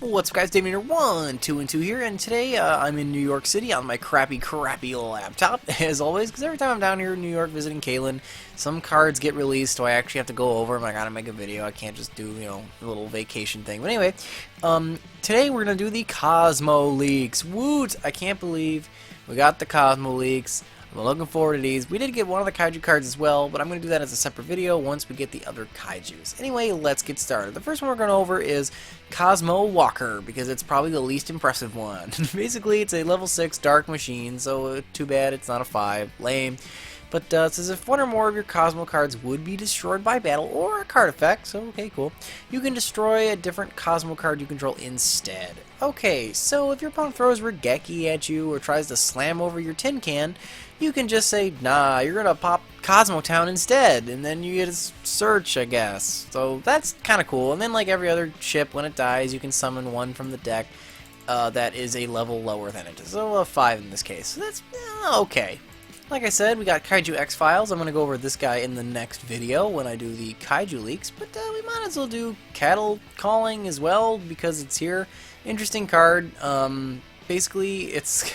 What's up, guys? David here, 1, 2, and 2 here, and today I'm in New York City on my crappy laptop, as always, because every time I'm down here in New York visiting Kaylin, some cards get released, so I actually have to go over them. I gotta make a video. I can't just do, a little vacation thing. But anyway, today we're gonna do the Cosmo leaks. Woot! I can't believe we got the Cosmo leaks. I'm looking forward to these. We did get one of the kaiju cards as well, but I'm going to do that as a separate video once we get the other kaijus. Anyway, let's get started. The first one we're going over is Cosmo Walker, because it's probably the least impressive one. Basically, it's a level 6 dark machine, so too bad it's not a 5. Lame. But it says if one or more of your Cosmo cards would be destroyed by battle or a card effect, so okay, cool, you can destroy a different Cosmo card you control instead. Okay, so if your opponent throws Regeki at you or tries to slam over your tin can, you can just say, nah, you're gonna pop Cosmo Town instead, and then you get a search, I guess. So that's kind of cool. And then like every other ship, when it dies, you can summon one from the deck that is a level lower than it. So a 5 in this case. So that's okay. Like I said, we got Kaiju X-Files. I'm going to go over this guy in the next video when I do the Kaiju leaks, but we might as well do Cattle Calling as well because it's here. Interesting card. Basically, it's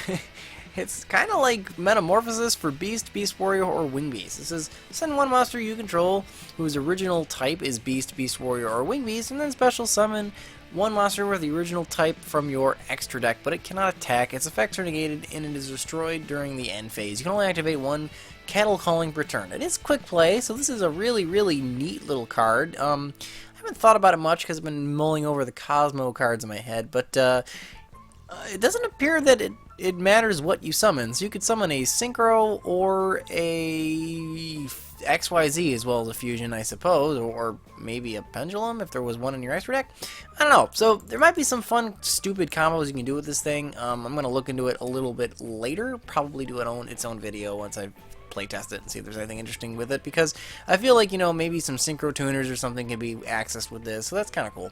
it's kind of like Metamorphosis for Beast, Beast Warrior, or Wing Beast. This is send one monster you control whose original type is Beast, Beast Warrior, or Wing Beast, and then special summon one monster with the original type from your extra deck, but it cannot attack. Its effects are negated, and it is destroyed during the end phase. You can only activate one Cattle Calling per turn. It is quick play, so this is a really, really neat little card. I haven't thought about it much because I've been mulling over the Cosmo cards in my head, but it doesn't appear that it matters what you summon. So you could summon a Synchro or a XYZ as well as a Fusion, I suppose, or maybe a Pendulum if there was one in your extra deck. I don't know. So there might be some fun, stupid combos you can do with this thing. I'm going to look into it a little bit later. Probably do its own video once I playtest it and see if there's anything interesting with it, because I feel like, maybe some Synchro tuners or something can be accessed with this, so that's kind of cool.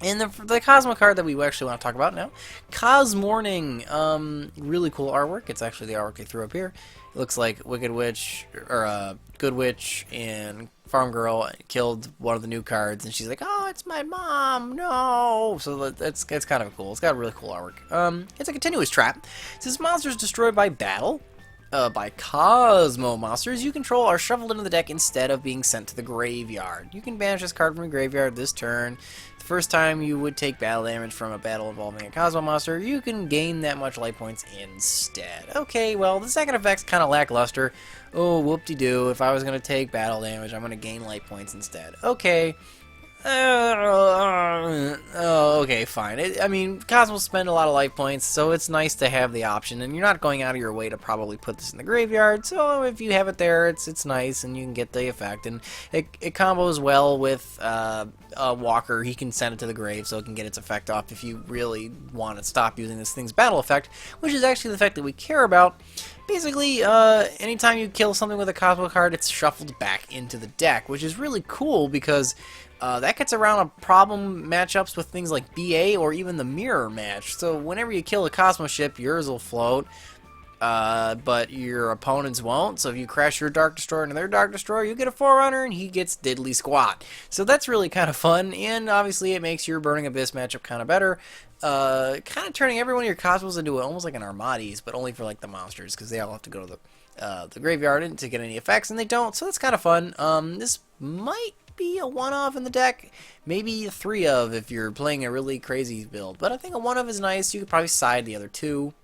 And the Cosmo card that we actually want to talk about now, Cosmorning. Really cool artwork. It's actually the artwork they threw up here. It looks like Wicked Witch, or Good Witch and Farm Girl killed one of the new cards, and she's like, oh, it's my mom, no! So it's kind of cool. It's got really cool artwork. It's a continuous trap. It says monsters destroyed by battle, by Cosmo monsters you control are shuffled into the deck instead of being sent to the graveyard. You can banish this card from your graveyard this turn. The first time you would take battle damage from a battle involving a Cosmo monster, you can gain that much life points instead. Okay, well, the second effect's kind of lackluster. Oh, whoop-de-doo. If I was going to take battle damage, I'm going to gain life points instead. Okay. Okay, fine. I mean, Cosmos spend a lot of life points, so it's nice to have the option, and you're not going out of your way to probably put this in the graveyard, so if you have it there, it's nice, and you can get the effect, and it combos well with Walker. He can send it to the grave, so it can get its effect off if you really want to stop using this thing's battle effect, which is actually the effect that we care about. Basically, anytime you kill something with a Cosmo card, it's shuffled back into the deck, which is really cool because that gets around a problem matchups with things like BA or even the mirror match. So whenever you kill a Cosmo ship, yours will float, but your opponents won't. So if you crash your Dark Destroyer into their Dark Destroyer, you get a Forerunner and he gets diddly squat. So that's really kind of fun, and obviously it makes your Burning Abyss matchup kind of better. Kind of turning every one of your Cosmos into almost like an Armades, but only for like the monsters, because they all have to go to the graveyard to get any effects, and they don't. So that's kind of fun. This might be a one-of in the deck, maybe a 3-of if you're playing a really crazy build, but I think a 1-of is nice. You could probably side the other two.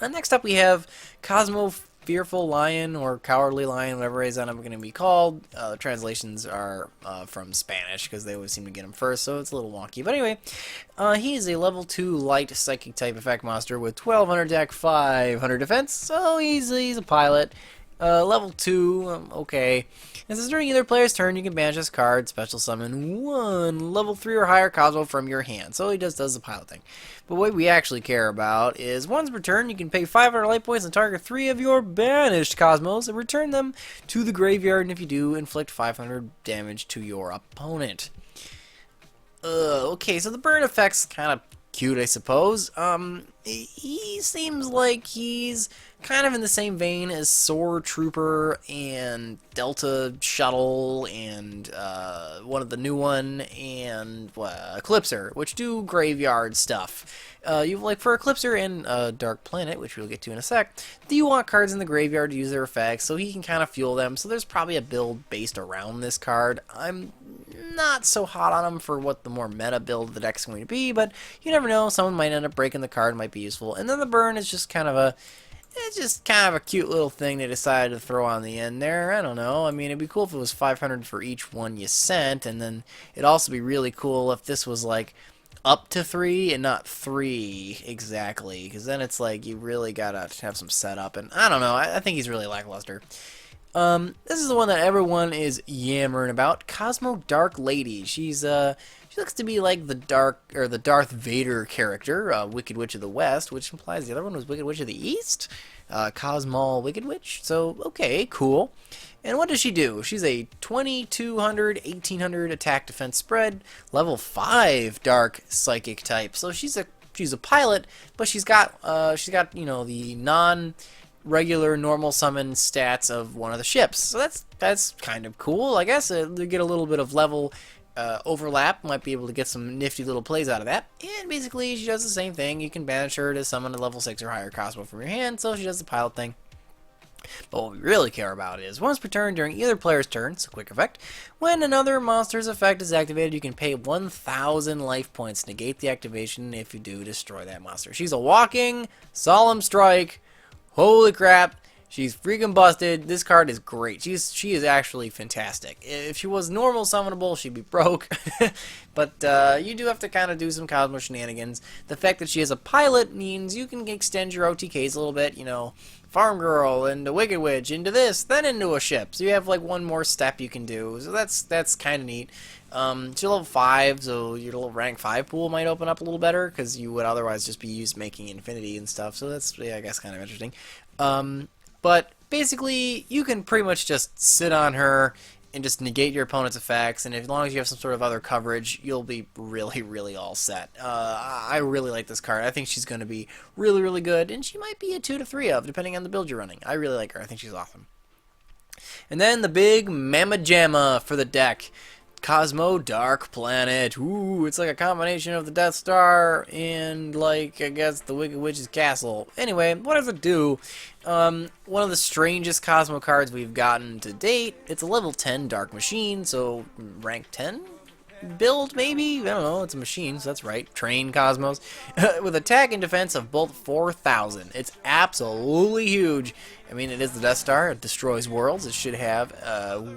Next up we have Cosmo Fearful Lion, or Cowardly Lion, whatever it is I'm going to be called. Translations are from Spanish because they always seem to get them first, so it's a little wonky. But anyway, he is a level 2 light psychic type effect monster with 1200 attack, 500 defense, so he's a pilot. Level 2, okay. This is during either player's turn, you can banish this card, special summon one level 3 or higher Cosmo from your hand. So he does the pilot thing. But what we actually care about is once per turn, you can pay 500 life points and target 3 of your banished Cosmos and return them to the graveyard, and if you do, inflict 500 damage to your opponent. Okay, so the burn effect's kind of cute, I suppose. he seems like he's kind of in the same vein as Sword Trooper and Delta Shuttle and one of the new one and Eclipser, which do graveyard stuff. You like for Eclipser and Dark Planet, which we'll get to in a sec. Do you want cards in the graveyard to use their effects, so he can kind of fuel them? So there's probably a build based around this card. I'm not so hot on him for what the more meta build of the deck's going to be, but you never know. Someone might end up breaking the card, might be useful. And then the burn is just kind of a cute little thing they decided to throw on the end there. I don't know. I mean, it'd be cool if it was 500 for each one you sent, and then it'd also be really cool if this was like up to 3 and not 3 exactly, because then it's like you really gotta have some setup, and I don't know. I think he's really lackluster. This is the one that everyone is yammering about. Cosmo Dark Lady. She looks to be like the Darth Vader character, Wicked Witch of the West, which implies the other one was Wicked Witch of the East. Cosmo Wicked Witch. So, okay, cool. And what does she do? She's a 2200, 1800 attack defense spread, level 5 dark psychic type. So she's a pilot, but she's got you know, the regular normal summon stats of one of the ships. So that's kind of cool, I guess. They get a little bit of level overlap, might be able to get some nifty little plays out of that. And basically, she does the same thing. You can banish her to summon a level 6 or higher Cosmo from your hand, so she does the pilot thing. But what we really care about is, once per turn during either player's turn, it's a quick effect, when another monster's effect is activated, you can pay 1,000 life points to negate the activation. If you do, destroy that monster. She's a walking Solemn Strike. Holy crap, she's freaking busted. This card is great. She is actually fantastic. If she was normal summonable, she'd be broke. But you do have to kind of do some Cosmo shenanigans. The fact that she is a pilot means you can extend your OTKs a little bit, you know, Farm Girl into Wicked Witch into this, then into a ship. So you have like one more step you can do. So that's kind of neat. She's level 5, so your little rank 5 pool might open up a little better, because you would otherwise just be used making infinity and stuff, so that's, yeah, I guess, kind of interesting. But basically, you can pretty much just sit on her and just negate your opponent's effects, and as long as you have some sort of other coverage, you'll be really, really all set. I really like this card. I think she's going to be really, really good, and she might be a 2 to 3 of, depending on the build you're running. I really like her. I think she's awesome. And then the big Mamma Jamma for the deck. Cosmo Dark Planet. Ooh, it's like a combination of the Death Star and, like, I guess the Wicked Witch's castle. Anyway, what does it do? One of the strangest Cosmo cards we've gotten to date. It's a level 10 Dark Machine, so rank 10? Build, maybe? I don't know, it's a machine, so that's right. Train Cosmos. With attack and defense of both 4,000. It's absolutely huge. I mean, it is the Death Star. It destroys worlds. It should have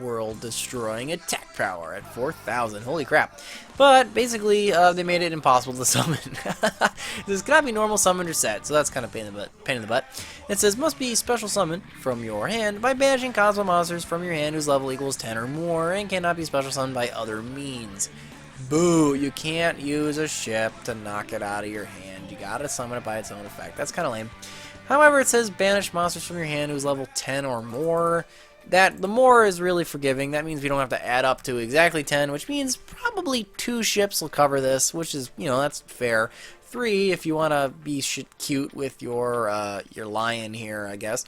world-destroying attack power at 4,000. Holy crap. But, basically, they made it impossible to summon. This cannot be normal summoned or set, so that's kind of pain in the butt. It says, must be special summon from your hand by banishing Cosmo monsters from your hand whose level equals 10 or more, and cannot be special summoned by other means. Boo! You can't use a ship to knock it out of your hand. You gotta summon it by its own effect. That's kind of lame. However, it says banish monsters from your hand who's level 10 or more. That the more is really forgiving. That means we don't have to add up to exactly 10, which means probably 2 ships will cover this, which is, you know, that's fair. 3 if you want to be cute with your lion here, I guess.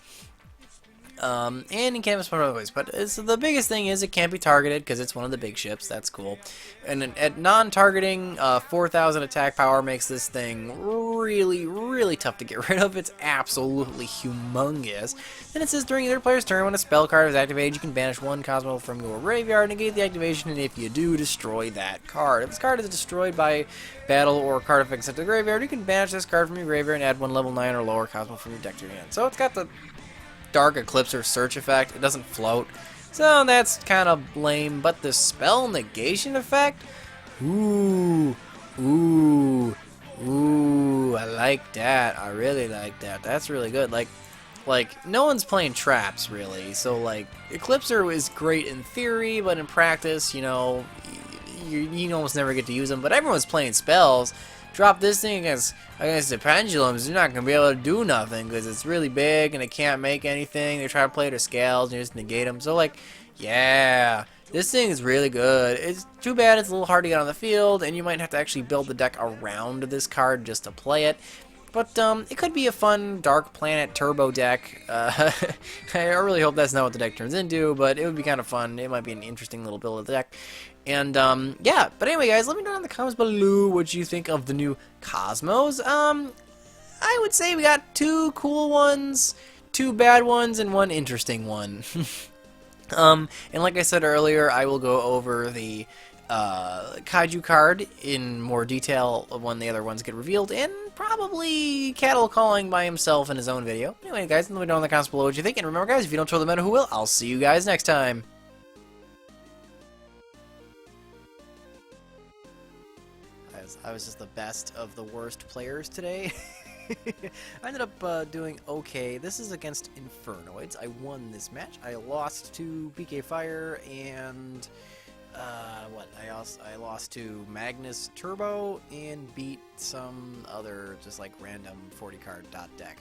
And you can't have other ways, but the biggest thing is it can't be targeted because it's one of the big ships. That's cool. And at non-targeting, 4,000 attack power makes this thing really, really tough to get rid of. It's absolutely humongous. Then it says during either player's turn, when a spell card is activated, you can banish 1 Cosmo from your graveyard, negate the activation, and if you do, destroy that card. If this card is destroyed by battle or card effect sent to the graveyard, you can banish this card from your graveyard and add 1 level 9 or lower Cosmo from your deck to your hand. So it's got the Dark Eclipse or Search effect. It doesn't float, so that's kind of lame. But the spell negation effect, ooh, I like that. I really like that. That's really good. Like no one's playing traps really, so like Eclipser is great in theory, but in practice, you know, you almost never get to use them. But everyone's playing spells. Drop this thing against the pendulums, you're not going to be able to do nothing because it's really big and it can't make anything. They try to play their scales and you just negate them. So, like, yeah, this thing is really good. It's too bad it's a little hard to get on the field, and you might have to actually build the deck around this card just to play it. But it could be a fun Dark Planet Turbo deck. I really hope that's not what the deck turns into, but it would be kind of fun. It might be an interesting little build of the deck. And yeah, but anyway, guys, let me know in the comments below what you think of the new Cosmos. I would say we got 2 cool ones, 2 bad ones, and 1 interesting one. And like I said earlier, I will go over the Kaiju card in more detail when the other ones get revealed, and probably Cattle calling by himself in his own video. Anyway, guys, let me know in the comments below what you think, and remember, guys, if you don't throw the meta, who will? I'll see you guys next time. I was just the best of the worst players today. I ended up doing okay. This is against Infernoids. I won this match. I lost to PK Fire and I lost to Magnus Turbo and beat some other just like random 40 card dot deck.